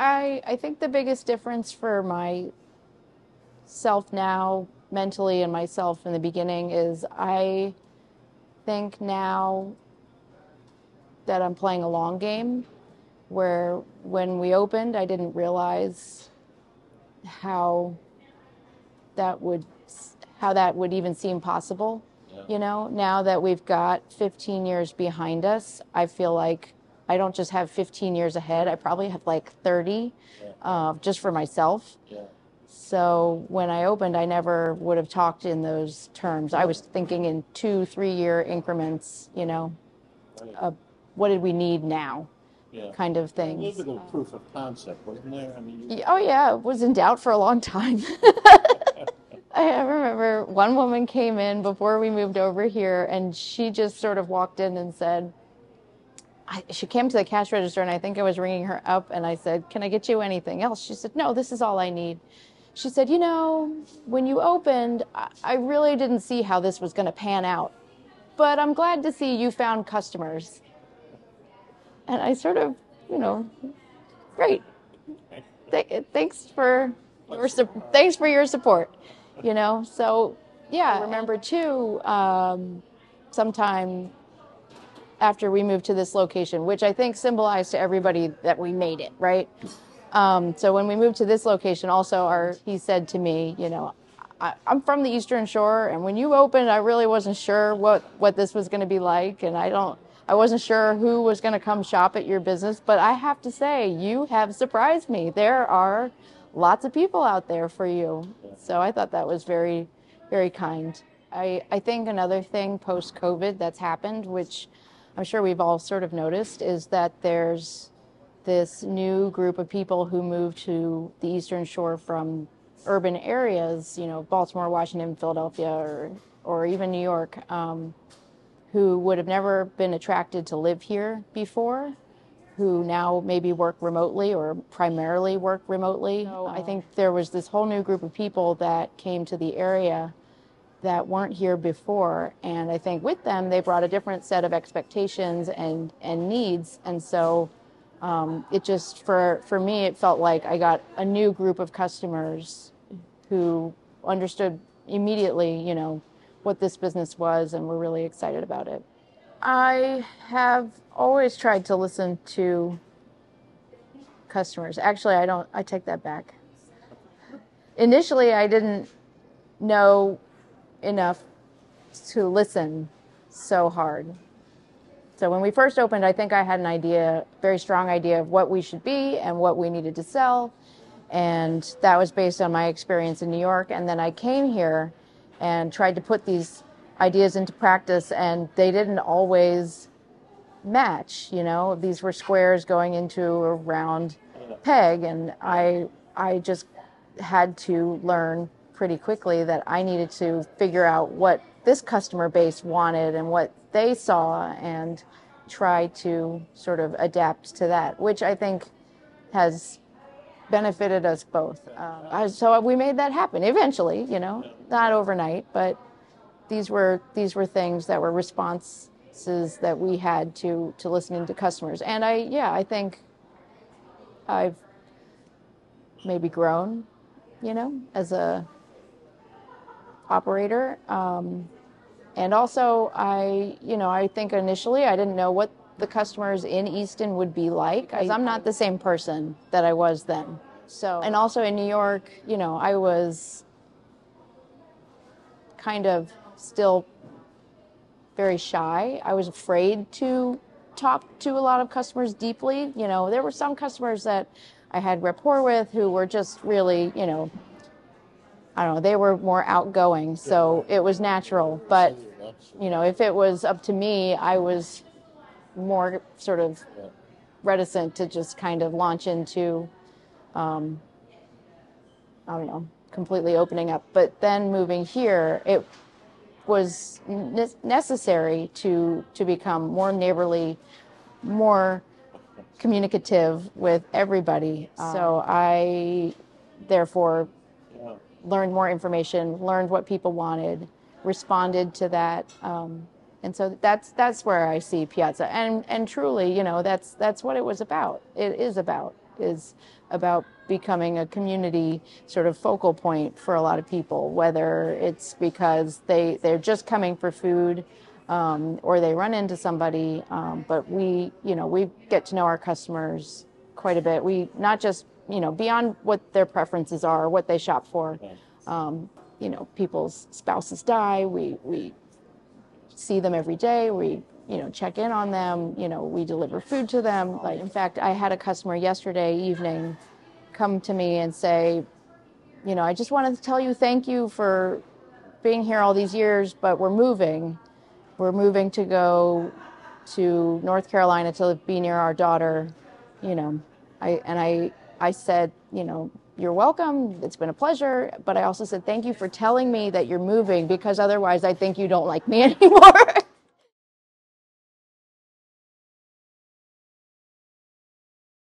I think the biggest difference for myself now, mentally, and myself in the beginning is I think now that I'm playing a long game, where when we opened, I didn't realize how that would how that would even seem possible. Yeah. You know, now that we've got 15 years behind us, I feel like I don't just have 15 years ahead. I probably have like 30, just for myself. Yeah. So when I opened, I never would have talked in those terms. I was thinking in 2-3 year increments, you know, Right. what did we need now, Yeah. kind of A little things. bit of proof of concept, wasn't there? I mean, you... Oh yeah, it was in doubt for a long time. I remember one woman came in before we moved over here, and she just sort of walked in and said, she came to the cash register, and I think I was ringing her up, and I said, "Can I get you anything else?" She said, "No, this is all I need." She said, "You know, when you opened, I really didn't see how this was going to pan out, but I'm glad to see you found customers." And I sort of, you know, great. Thanks for your support. You know, so yeah. I remember too, sometime after we moved to this location, which I think symbolized to everybody that we made it, right? So when we moved to this location, also he said to me, you know, I'm from the Eastern Shore, and when you opened, I really wasn't sure what this was going to be like, and I wasn't sure who was going to come shop at your business, but I have to say, you have surprised me. There are lots of people out there for you. So I thought that was very, very kind. I think another thing post-COVID that's happened, which I'm sure we've all sort of noticed, is that there's this new group of people who moved to the Eastern Shore from urban areas, you know, Baltimore, Washington, Philadelphia, or even New York, who would have never been attracted to live here before, who now maybe work remotely or primarily work remotely. So I think there was this whole new group of people that came to the area that weren't here before, and I think with them they brought a different set of expectations and needs, and so it just, for me, it felt like I got a new group of customers who understood immediately, you know, what this business was, and were really excited about it. I have always tried to listen to customers. Actually, I take that back. Initially, I didn't know enough to listen so hard. So when we first opened, I think I had an idea, very strong idea of what we should be and what we needed to sell. And that was based on my experience in New York. And then I came here and tried to put these ideas into practice, and they didn't always match. You know, these were squares going into a round peg, and I just had to learn pretty quickly that I needed to figure out what this customer base wanted and what they saw, and try to sort of adapt to that, which I think has benefited us both. So we made that happen eventually, you know, not overnight, but these were things that were responses that we had to listening to customers. And I think I've maybe grown, you know, as a operator. And also I think initially I didn't know what the customers in Easton would be like, because I'm not the same person that I was then. So, and also in New York, you know, I was kind of still very shy. I was afraid to talk to a lot of customers deeply. You know, there were some customers that I had rapport with who were just really, you know, I don't know, they were more outgoing, so it was natural. But, you know, if it was up to me, I was more sort of reticent to just kind of launch into, I don't know, completely opening up. But then moving here, it was necessary to become more neighborly, more communicative with everybody. So I, therefore, learned more information, learned what people wanted, responded to that, and so that's where I see Piazza. And truly, you know, that's what it was about. It is about is about becoming a community sort of focal point for a lot of people, whether it's because they're just coming for food, or they run into somebody. But we get to know our customers quite a bit. We not just, beyond what their preferences are, what they shop for. People's spouses die. We see them every day. We, check in on them. We deliver food to them. Like, in fact, I had a customer yesterday evening come to me and say, I just wanted to tell you thank you for being here all these years, but we're moving. We're moving to go to North Carolina to be near our daughter. I said, you're welcome. It's been a pleasure. But I also said, thank you for telling me that you're moving, because otherwise I think you don't like me anymore.